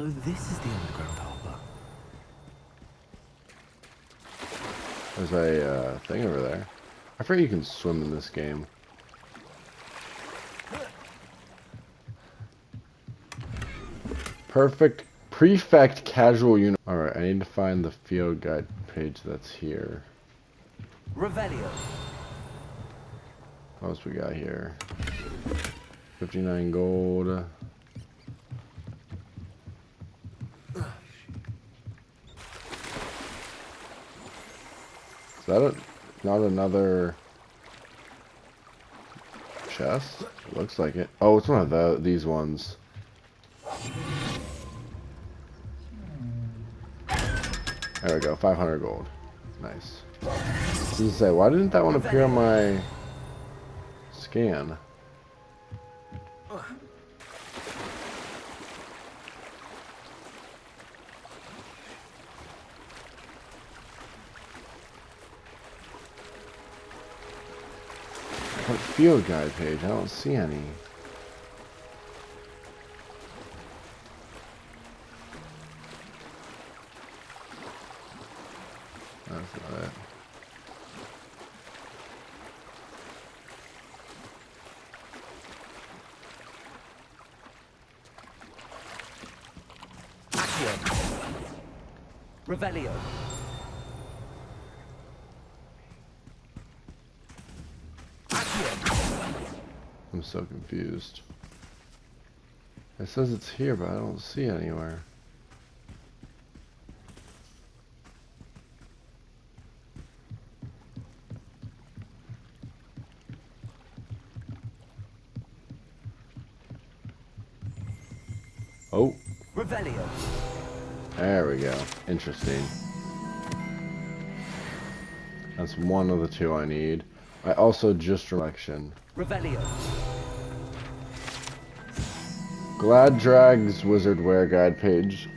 this is the underground harbor. There's a thing over there. I forget you can swim in this game. Perfect prefect casual unit. Alright, I need to find the field guide page that's here. Revelio. What else we got here? 59 gold. Is that not another chest? Looks like it. Oh, it's one of these ones. There we go, 500 gold. Nice. I was gonna say, why didn't that one appear on my scan? What field guide page? I don't see any. That's not it. Revelio. I'm so confused. It says it's here, but I don't see it anywhere. Oh. Revelio. There we go. Interesting. That's one of the two I need. I also just reflection. Revelio. Gladdrag's Wizard Wear Guide page.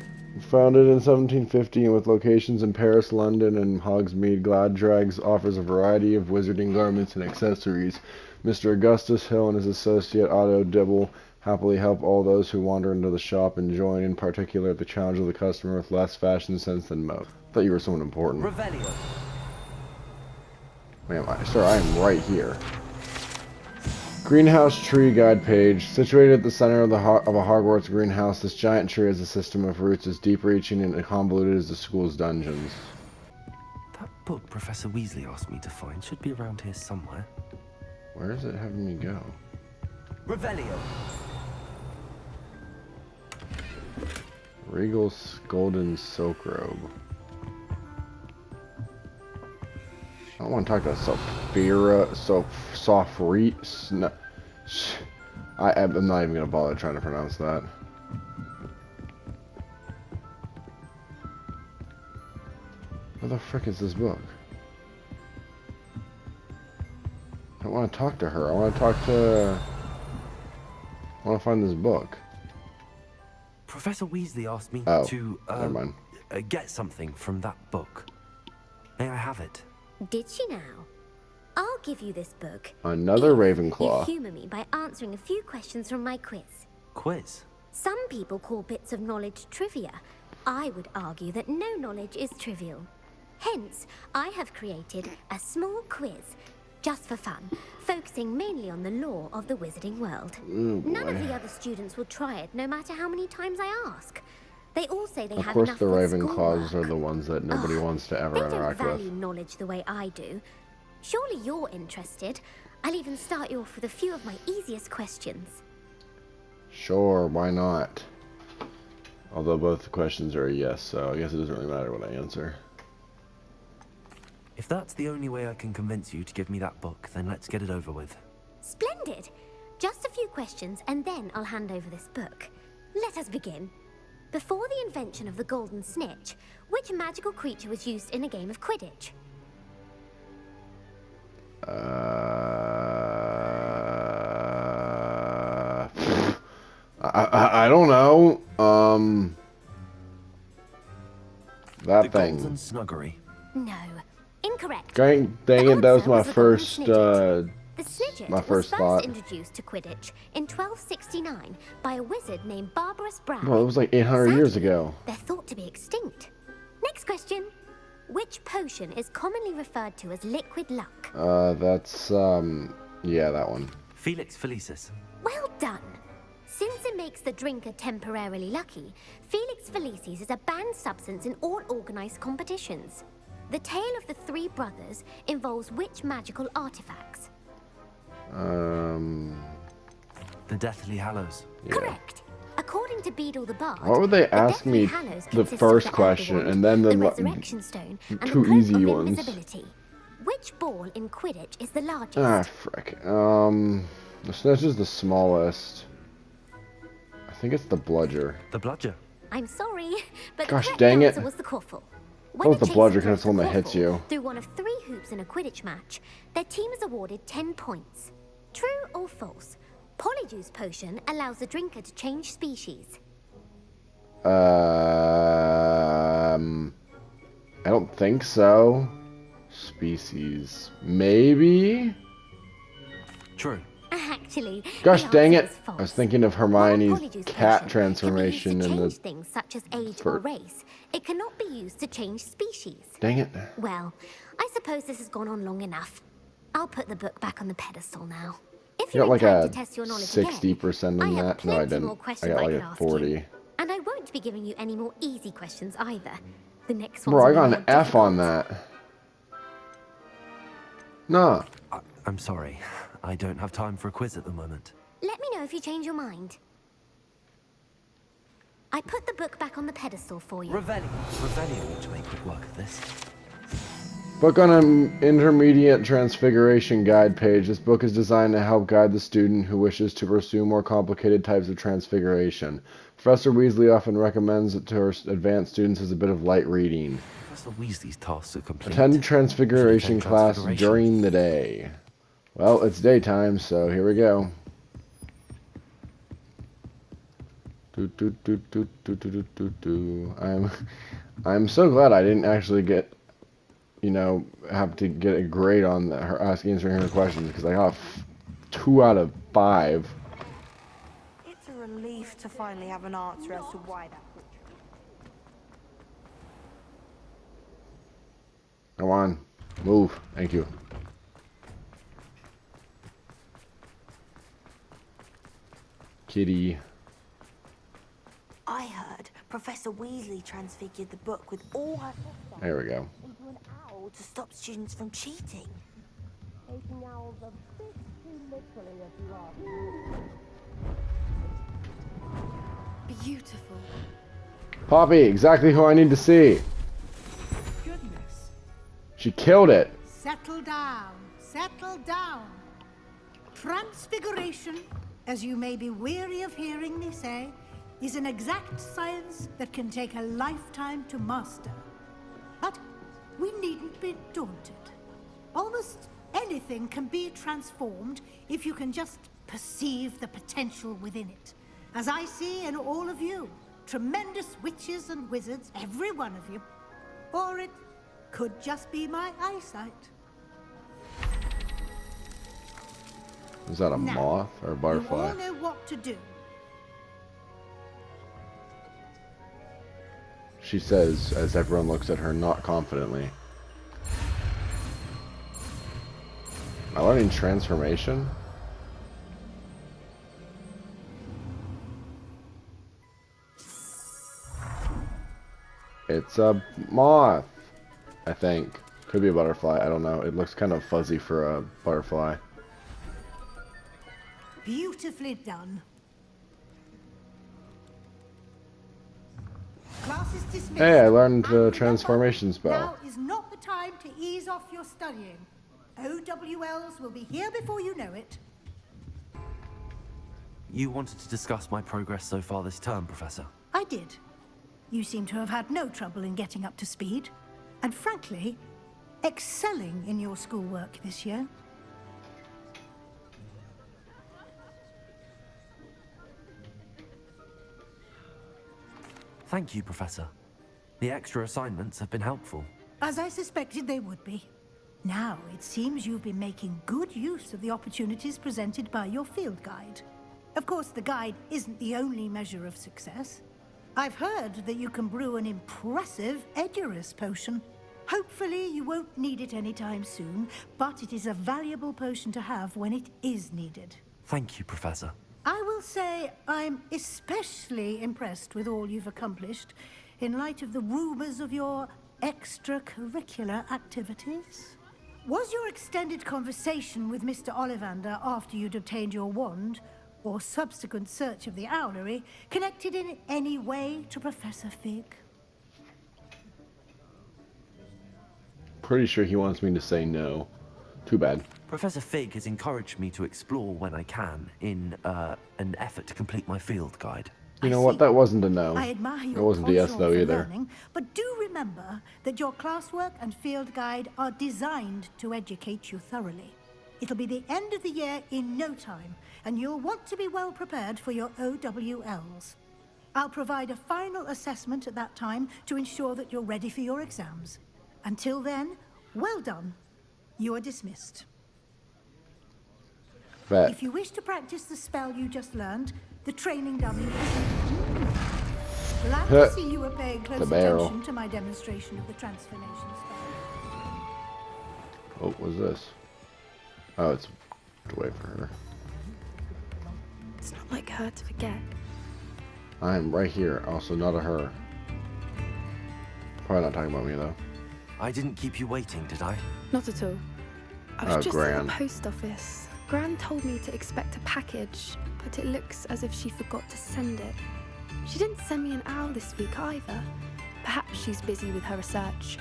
Founded in 1750 and with locations in Paris, London, and Hogsmeade, Gladdrag's offers a variety of wizarding garments and accessories. Mr. Augustus Hill and his associate Otto Dibble happily help all those who wander into the shop and join in particular the challenge of the customer with less fashion sense than most. I thought you were someone important. Revelio. Ma'am, sir, I am right here. Greenhouse Tree Guide page. Situated at the center of a Hogwarts greenhouse, this giant tree has a system of roots as deep-reaching and convoluted as the school's dungeons. That book Professor Weasley asked me to find should be around here somewhere. Where is it having me go? Revelio. Regal's Golden Silk Robe. I don't want to talk to I'm not even going to bother trying to pronounce that. Where the frick is this book? I don't want to talk to her. I want to find this book. Professor Weasley asked me to never mind. Get something from that book. May I have it? Did she now? I'll give you this book. Another if Ravenclaw. you humour me by answering a few questions from my quiz. Quiz? Some people call bits of knowledge trivia. I would argue that no knowledge is trivial. Hence, I have created a small quiz, just for fun, focusing mainly on the lore of the wizarding world. Ooh, None of the other students will try it, no matter how many times I ask. They all say they have Of course, enough the with Ravenclaws schoolwork. are the ones that nobody wants to ever They don't interact value with. knowledge the way I do. Surely you're interested. I'll even start you off with a few of my easiest questions. Sure, why not? Although both the questions are a yes, so I guess it doesn't really matter what I answer. If that's the only way I can convince you to give me that book, then let's get it over with. Splendid! Just a few questions and then I'll hand over this book. Let us begin. Before the invention of the golden snitch, which magical creature was used in a game of Quidditch? I don't know. That The thing. Golden Snuggery. No. Incorrect. Dang it, that was my first The Snidget my was first first thought. introduced to Quidditch in 1269 by a wizard named Barbarous Brown. Well, it was like 800 years Sadly, ago. they're thought to be extinct. Next question. Which potion is commonly referred to as liquid luck? That's, yeah, that one. Felix Felicis. Well done. Since it makes the drinker temporarily lucky, Felix Felicis is a banned substance in all organized competitions. The tale of the three brothers involves which magical artifacts? The Deathly Hallows. Yeah. Correct. According to Beedle the Bard, Why would they the ask Deathly me Hallows the consist of first Elder question Wand, and then the the Resurrection Stone, and two the Cloak easy of ones? Invisibility. Which ball in Quidditch is the largest? Ah, frick. The snitch is the smallest. I think it's the bludger. The Bludger. I'm sorry, but Gosh, the correct dang it. answer was the Quaffle. That was a the chaser bludger 'cause throws it's the one the that hits Quaffle you. through one of 3 hoops in a Quidditch match, their team is awarded 10 points. True or false? Polyjuice potion allows the drinker to change species. I don't think so. Species. Maybe? True. Actually, Gosh the dang answer it. is false. I was thinking of While Hermione's Polyjuice cat potion transformation can be in used to the... change things such as age for- or race, it cannot be used to change species. Dang it. Well, I suppose this has gone on long enough. I'll put the book back on the pedestal now. If You you're got like inclined a to test your knowledge 60% again, in I have that? No, I plenty didn't. more I questions got I like could a ask 40. you. And I won't be giving you any more easy questions either. The next one's Bro, I a got little an more F on difficult. that. Nah. I'm sorry. I don't have time for a quiz at the moment. Let me know if you change your mind. I put the book back on the pedestal for you. Revelio ought to make quick work of this. Book on an intermediate transfiguration guide page. This book is designed to help guide the student who wishes to pursue more complicated types of transfiguration. Professor Weasley often recommends it to her advanced students as a bit of light reading. Professor Weasley's tasks are complete. Attend transfiguration Should attend class transfiguration. during the day. Well, it's daytime, so here we go. I'm so glad I didn't actually get, you know, have to get a grade on her answering her questions, because I got 2 out of 5. It's a relief to finally have an answer as to why that portrait. Come on, move. Thank you. Kitty. I heard Professor Weasley transfigured the book with all her footsteps There we go. into an owl to stop students from cheating. Taking owls a bit too literally, if you ask me. Beautiful. Poppy, exactly who I need to see. Goodness. She killed it. Settle down. Settle down. Transfiguration, as you may be weary of hearing me say, is an exact science that can take a lifetime to master. But we needn't be daunted. Almost anything can be transformed if you can just perceive the potential within it. As I see in all of you, tremendous witches and wizards, every one of you. Or it could just be my eyesight. Is that a Now, moth or a You butterfly? all know what to do. She says, as everyone looks at her not confidently. Am I learning transformation? It's a moth, I think. Could be a butterfly, I don't know. It looks kind of fuzzy for a butterfly. Beautifully done. Class is dismissed. Hey, I learned And the remember, transformation spell. Now is not the time to ease off your studying. OWLs will be here before you know it. You wanted to discuss my progress so far this term, Professor. I did. You seem to have had no trouble in getting up to speed. And frankly, excelling in your schoolwork this year. Thank you, Professor. The extra assignments have been helpful. As I suspected they would be. Now, it seems you've been making good use of the opportunities presented by your field guide. Of course, the guide isn't the only measure of success. I've heard that you can brew an impressive Edurus potion. Hopefully, you won't need it anytime soon, but it is a valuable potion to have when it is needed. Thank you, Professor. I will say I'm especially impressed with all you've accomplished in light of the rumors of your extracurricular activities. Was your extended conversation with Mr. Ollivander after you'd obtained your wand, or subsequent search of the owlery, connected in any way to Professor Fig? Pretty sure he wants me to say no. Too bad. Professor Fig has encouraged me to explore when I can in an effort to complete my field guide. You know what? That wasn't a no. I admire It your wasn't a yes, penchant though, for either. learning, but do remember that your classwork and field guide are designed to educate you thoroughly. It'll be the end of the year in no time, and you'll want to be well prepared for your OWLs. I'll provide a final assessment at that time to ensure that you're ready for your exams. Until then, well done. You are dismissed. Bet. If you wish to practice the spell you just learned, the training dummy is... Glad to see you were paying close attention to my demonstration of the transformation spell. Oh, what's this? Oh, it's to wait for her. It's not like her to forget. I am right here. Also, not a her. Probably not talking about me, though. I didn't keep you waiting, did I? Not at all. I was just at Gran. the post office. Gran told me to expect a package, but it looks as if she forgot to send it. She didn't send me an owl this week either. Perhaps she's busy with her research.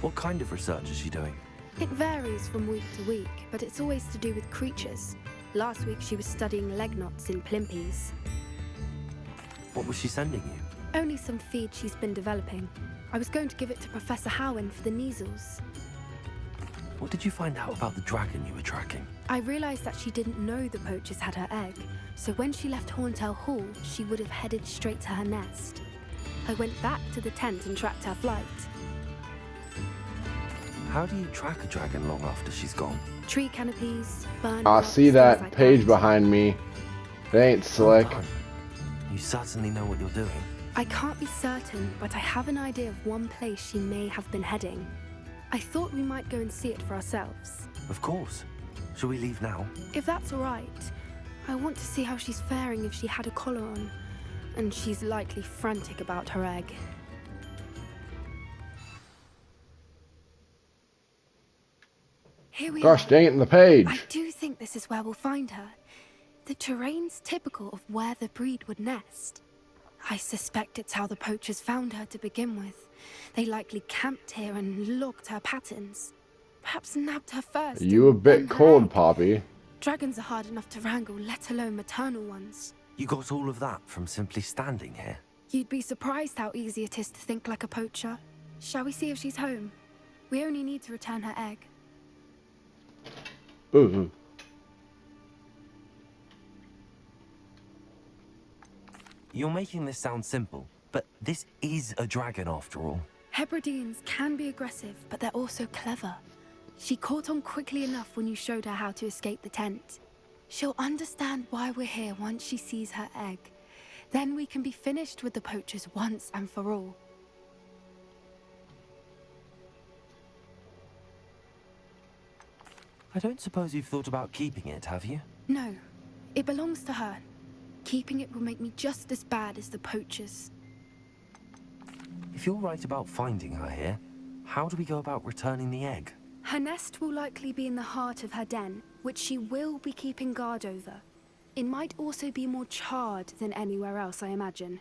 What kind of research is she doing? It varies from week to week, but it's always to do with creatures. Last week she was studying leg knots in plimpies. What was she sending you? Only some feed she's been developing. I was going to give it to Professor Howen for the measles. What did you find out about the dragon you were tracking? I realized that she didn't know the poachers had her egg, so when she left Horntail Hall, she would have headed straight to her nest. I went back to the tent and tracked her flight. How do you track a dragon long after she's gone? Tree canopies, burn I rocks, see things that like page that. behind me. It ain't slick. Well done. You certainly know what you're doing. I can't be certain, but I have an idea of one place she may have been heading. I thought we might go and see it for ourselves. Of course. Shall we leave now? If that's all right, I want to see how she's faring if she had a collar on. And she's likely frantic about her egg. Here we Gosh are. dang it, in the page. I do think this is where we'll find her. The terrain's typical of where the breed would nest. I suspect it's how the poachers found her to begin with. They likely camped here and logged her patterns. Perhaps nabbed her first. You a and bit then her cold, egg. Poppy. Dragons are hard enough to wrangle, let alone maternal ones. You got all of that from simply standing here. You'd be surprised how easy it is to think like a poacher. Shall we see if she's home? We only need to return her egg. Ooh. You're making this sound simple, but this is a dragon after all. Hebrideans can be aggressive, but they're also clever. She caught on quickly enough when you showed her how to escape the tent. She'll understand why we're here once she sees her egg. Then we can be finished with the poachers once and for all. I don't suppose you've thought about keeping it, have you? No, it belongs to her. Keeping it will make me just as bad as the poachers. If you're right about finding her here, how do we go about returning the egg? Her nest will likely be in the heart of her den, which she will be keeping guard over. It might also be more charred than anywhere else, I imagine.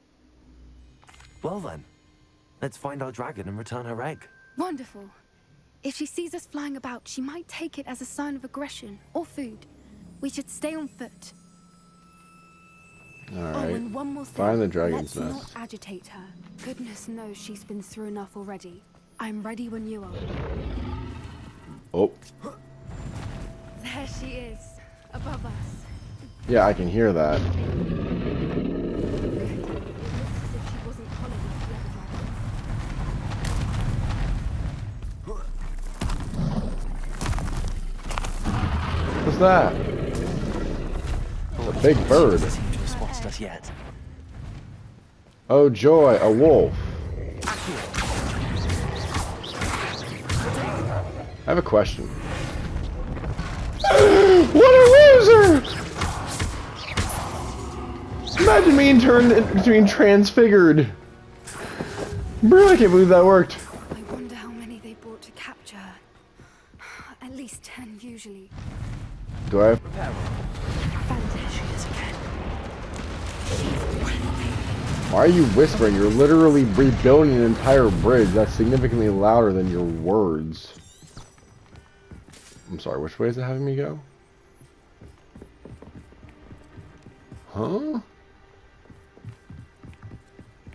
Well then, let's find our dragon and return her egg. Wonderful. If she sees us flying about, she might take it as a sign of aggression or food. We should stay on foot. Oh, Alright. and one more thing. Find the dragon's Let's nest. not agitate her. Goodness knows she's been through enough already. I'm ready when you are. Oh. There she is, above us. Yeah, I can hear that. What's that? It's a big bird. Doesn't seem to have spotted us yet. Oh joy, a wolf. I have a question. What a loser! Imagine being transfigured. Bro, I can't believe that worked. I wonder how many they brought to capture her. At least 10 usually. Do I? Why are you whispering? You're literally rebuilding an entire bridge. That's significantly louder than your words. I'm sorry, which way is it having me go? Huh?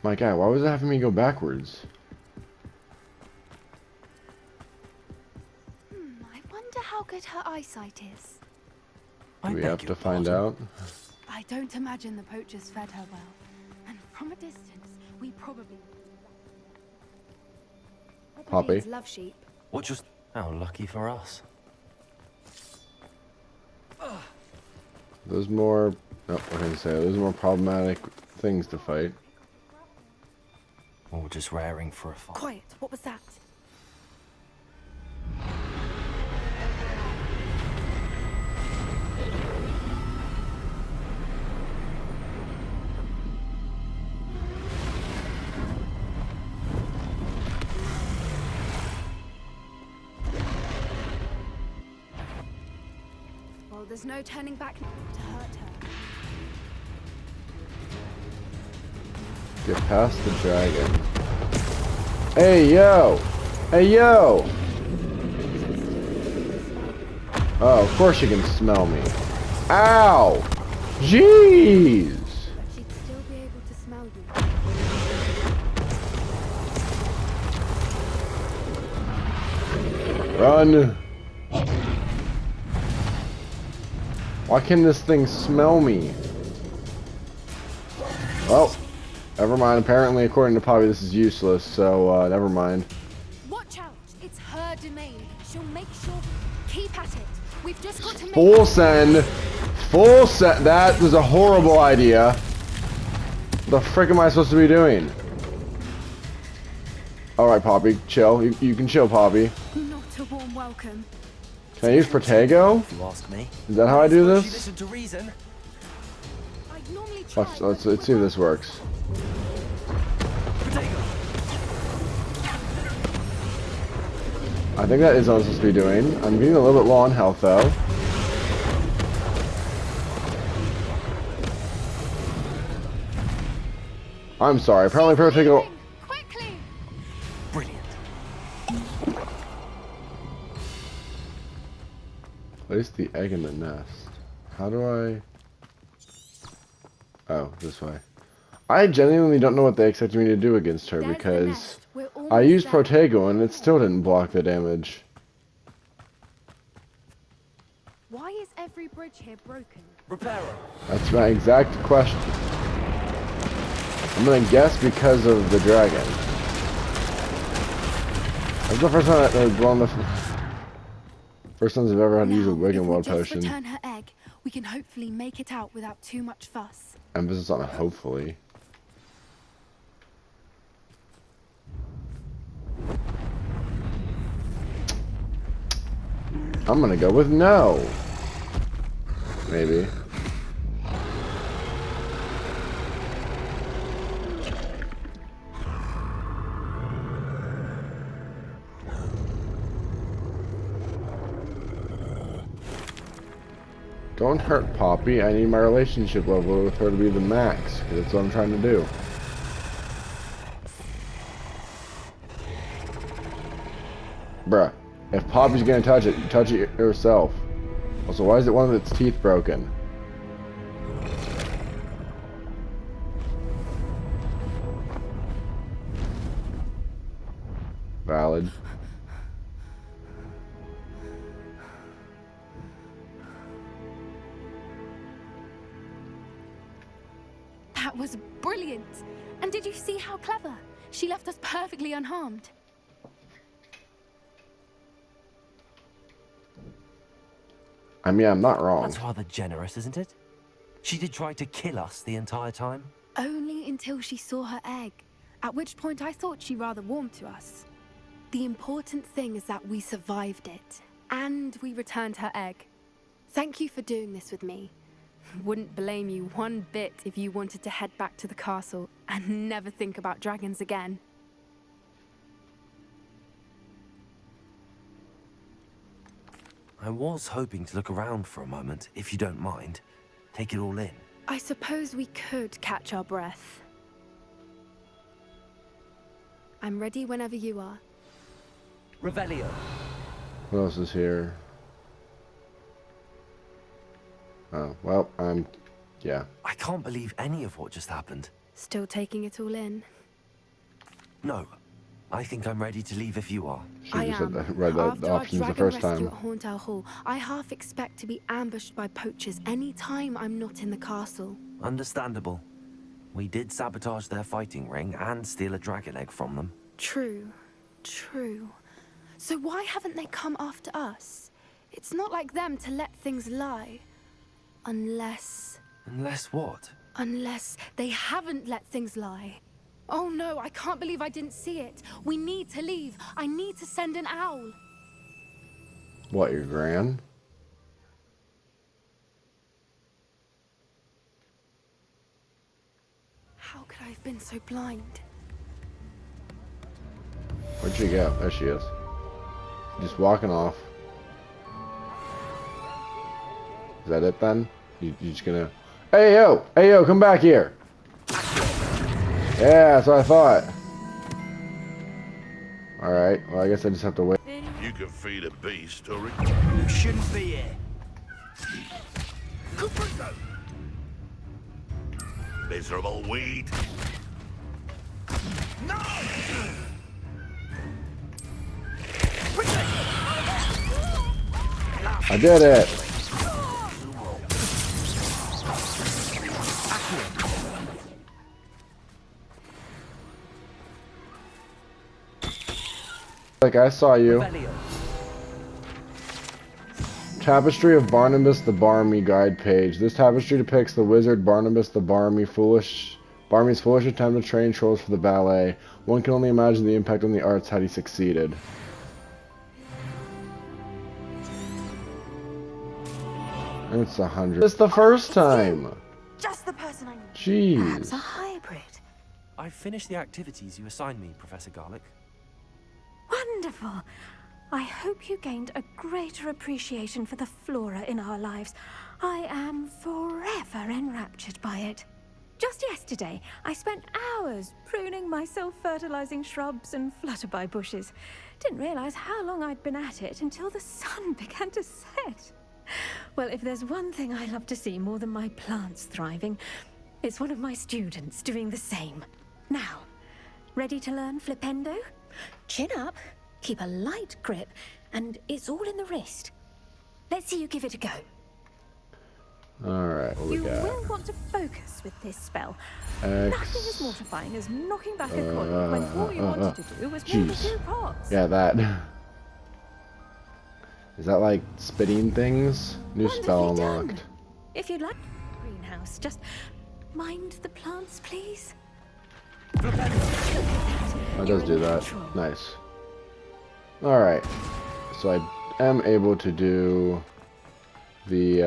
My God, why was it having me go backwards? I wonder how good her eyesight is. Do we have to find out? I don't imagine the poachers fed her well. And from a distance, we probably... Poppy. Everglades love sheep. What just... How lucky for us. Those more... No, what can I say? Those are more problematic things to fight. Or just raring for a fight. Quiet, what was that? Well, there's no turning back to hurt her. Get past the dragon. Hey, yo! Hey, yo! Oh, of course you can smell me. Ow! Jeez! But she'd still be able to smell you. Run! Why can this thing smell me? Well, never mind. Apparently, according to Poppy, this is useless, so never mind. Watch out! It's her domain. She'll make sure. Keep at it. We've just got to make. Full send! Full send! That was a horrible idea. What the frick am I supposed to be doing? Alright, Poppy, chill. You can chill, Poppy. Not a warm welcome. Can I use Protego? If you ask me. Is that how I do She this? listened to reason. I'd normally try. Let's see if this works. I think that is what I'm supposed to be doing. I'm getting a little bit low on health, though. I'm sorry. Apparently, Protego. Quickly! Brilliant. Place the egg in the nest. How do I... Oh, this way. I genuinely don't know what they expected me to do against her There's the because nest. We're almost I used there. Protego and it still didn't block the damage. Why is every bridge here broken? Repairer. That's my exact question. I'm gonna guess because of the dragon. That's the first time first times I've ever had to use a wig and wild If we just potion. return her egg, we can hopefully make it out without too much fuss. Emphasis on hopefully. I'm gonna go with no. Maybe. Don't hurt Poppy. I need my relationship level with her to be the max. That's what I'm trying to do. Bruh. If Poppy's gonna touch it yourself. Also, why is it one of its teeth broken? Valid. That was brilliant! And did you see how clever? She left us perfectly unharmed. I mean, I'm not wrong. That's rather generous, isn't it? She did try to kill us the entire time. Only until she saw her egg, at which point I thought she rather warmed to us. The important thing is that we survived it, and we returned her egg. Thank you for doing this with me. Wouldn't blame you one bit if you wanted to head back to the castle and never think about dragons again. I was hoping to look around for a moment, if you don't mind. Take it all in. I suppose we could catch our breath. I'm ready whenever you are. Revelio. What else is here? Oh, well, yeah. I can't believe any of what just happened. Still taking it all in? No. I think I'm ready to leave if you are. Should have said that, read that, the options the first time. After our dragon rescue at Hauntow Hall, I half expect to be ambushed by poachers any time I'm not in the castle. Understandable. We did sabotage their fighting ring and steal a dragon egg from them. True. True. So why haven't they come after us? It's not like them to let things lie. Unless... Unless what? Unless they haven't let things lie. Oh no, I can't believe I didn't see it. We need to leave. I need to send an owl. What, your gran? How could I have been so blind? Where'd she go? There she is. Just walking off. Is that it then? You just gonna... Hey yo, come back here! Yeah, that's what I thought. Alright, well I guess I just have to wait. You can feed a beast, or it... You shouldn't be here. Miserable weed. No! I did it! Like I saw you. Tapestry of Barnabas the Barmy guide page. This tapestry depicts the wizard Barnabas the Barmy's foolish attempt to train trolls for the ballet. One can only imagine the impact on the arts had he succeeded. It's 100. It's the first time. Just the person I need. Jeez. A hybrid. I've finished the activities you assigned me, Professor Garlick. Wonderful. I hope you gained a greater appreciation for the flora in our lives. I am forever enraptured by it. Just yesterday, I spent hours pruning my self-fertilizing shrubs and flutterby bushes. Didn't realize how long I'd been at it until the sun began to set. Well, if there's one thing I love to see more than my plants thriving, it's one of my students doing the same. Now, ready to learn Flipendo? Chin up, keep a light grip, and it's all in the wrist. Let's see you give it a go. Alright, what we You got? will want to focus with this spell. X. Nothing as mortifying as knocking back a coin when all you wanted to do was move a Jeez. few pots. Yeah, that. Is that like spitting things? New spell Wonderfully done. unlocked. If you'd like greenhouse, just mind the plants, please. That does do that. Nice. Alright. So I am able to do the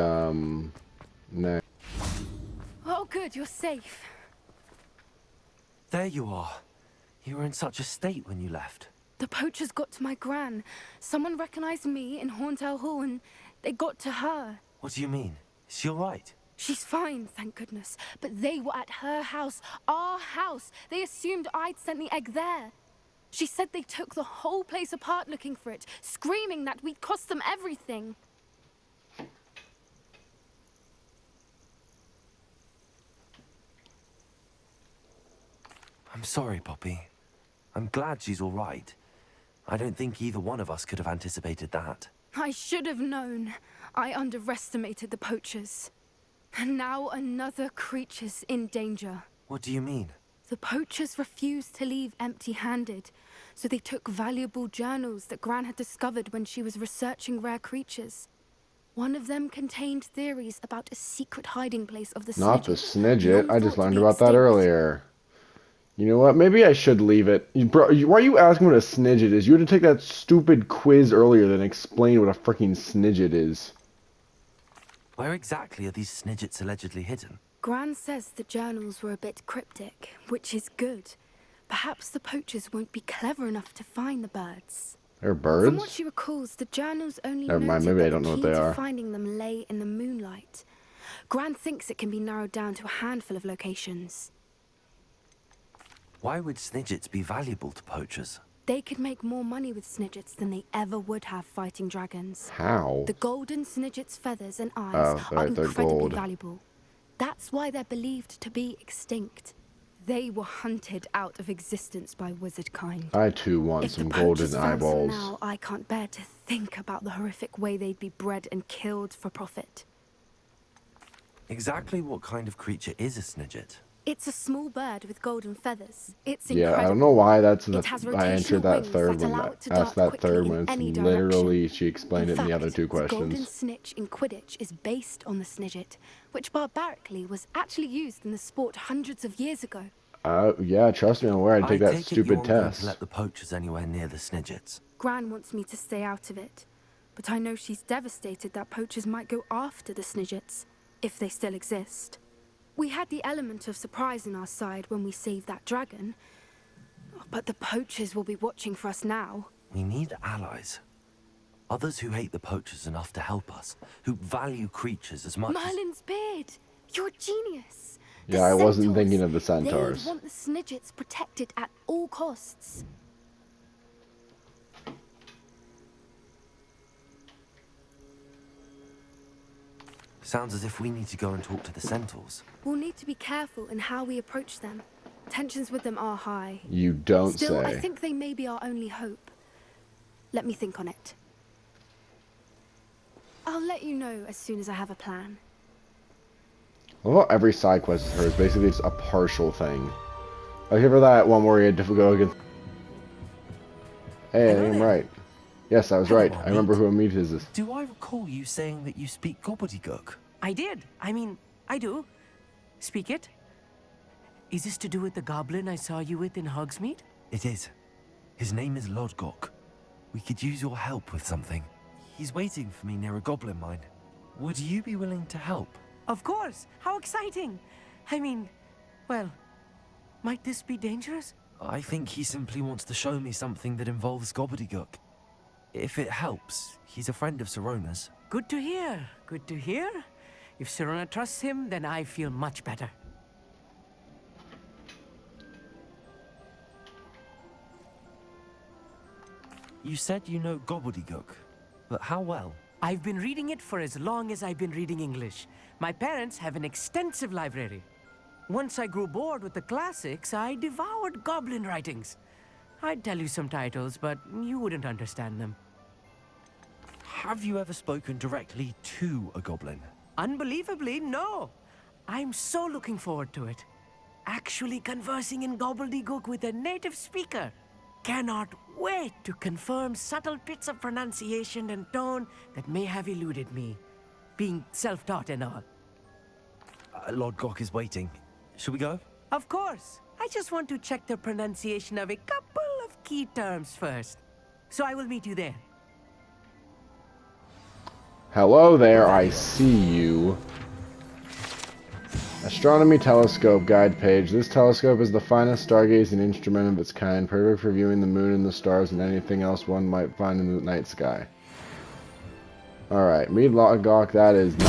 next. Oh good, you're safe. There you are. You were in such a state when you left. The poachers got to my gran. Someone recognized me in Hauntow Hall and they got to her. What do you mean? Is she alright? She's fine, thank goodness. But they were at her house, our house. They assumed I'd sent the egg there. She said they took the whole place apart looking for it, screaming that we'd cost them everything. I'm sorry, Poppy. I'm glad she's alright. I don't think either one of us could have anticipated that. I should have known. I underestimated the poachers. And now another creature's in danger. What do you mean? The poachers refused to leave empty-handed, so they took valuable journals that Gran had discovered when she was researching rare creatures. One of them contained theories about a secret hiding place of the Not the Snidget, Snidget. long I just thought to learned be about that extinct. earlier. You know what? Maybe I should leave it. Bro, why are you asking what a Snidget is? You had to take that stupid quiz earlier, then explain what a freaking Snidget is. Where exactly are these Snidgets allegedly hidden? Gran says the journals were a bit cryptic, which is good. Perhaps the poachers won't be clever enough to find the birds. They're From what birds? she recalls, the journals only Never mind, noted maybe I that don't the know key what they to are. finding them lay in the moonlight. Gran thinks it can be narrowed down to a handful of locations. Why would Snidgets be valuable to poachers? They could make more money with Snidgets than they ever would have fighting dragons. How? The golden Snidget's feathers and eyes Oh, are right, they're incredibly gold. valuable. That's why they're believed to be extinct. They were hunted out of existence by wizard kind. I too want If some the poachers golden found some eyeballs. now, I can't bear to think about the horrific way they'd be bred and killed for profit. Exactly what kind of creature is a Snidget? It's a small bird with golden feathers. It's Yeah, incredible. I don't know why that's It has I answered rotational that wings third that one. allow it to Asked dart that quickly third in one. It's any literally, direction. she explained it in the other two The golden questions. snitch in Quidditch is based on the Snidget, which barbarically was actually used in the sport hundreds of years ago. Yeah, trust me, I'm aware. I'd take that it stupid you're not going test. to let the poachers anywhere near the Snidgets. Gran wants me to stay out of it, but I know she's devastated that poachers might go after the Snidgets, if they still exist. We had the element of surprise on our side when we saved that dragon, but the poachers will be watching for us now. We need allies. Others who hate the poachers enough to help us, who value creatures as much Merlin's beard! You're a genius! Yeah, I wasn't centaurs. thinking of the centaurs. They want the Snidgets protected at all costs. Sounds as if we need to go and talk to the centaurs. We'll need to be careful in how we approach them. Tensions with them are high. You don't Still, say. I think they may be our only hope. Let me think on it. I'll let you know as soon as I have a plan. I love how every side quest of hers basically it's a partial thing. Like, give her that one where you had to go against. Hey, I think I'm right. Yes, I was Hello, right. I Amit. remember who Amit is. Do I recall you saying that you speak gobbledygook? I did. I mean, I do. Speak it. Is this to do with the goblin I saw you with in Hogsmeade? It is. His name is Lodgok. We could use your help with something. He's waiting for me near a goblin mine. Would you be willing to help? Of course. How exciting. I mean, well, might this be dangerous? I think he simply wants to show me something that involves gobbledygook. If it helps, he's a friend of Sirona's. Good to hear. Good to hear. If Sirona trusts him, then I feel much better. You said you know gobbledygook, but how well? I've been reading it for as long as I've been reading English. My parents have an extensive library. Once I grew bored with the classics, I devoured goblin writings. I'd tell you some titles, but you wouldn't understand them. Have you ever spoken directly to a goblin? Unbelievably, no. I'm so looking forward to it. Actually conversing in gobbledygook with a native speaker. Cannot wait to confirm subtle bits of pronunciation and tone that may have eluded me. Being self-taught and all. Lodgok is waiting. Shall we go? Of course. I just want to check the pronunciation of a couple of key terms first. So I will meet you there. Hello there, I see you. Astronomy telescope guide page. This telescope is the finest stargazing instrument of its kind, perfect for viewing the moon and the stars and anything else one might find in the night sky. Alright, meet Lodgok, that is not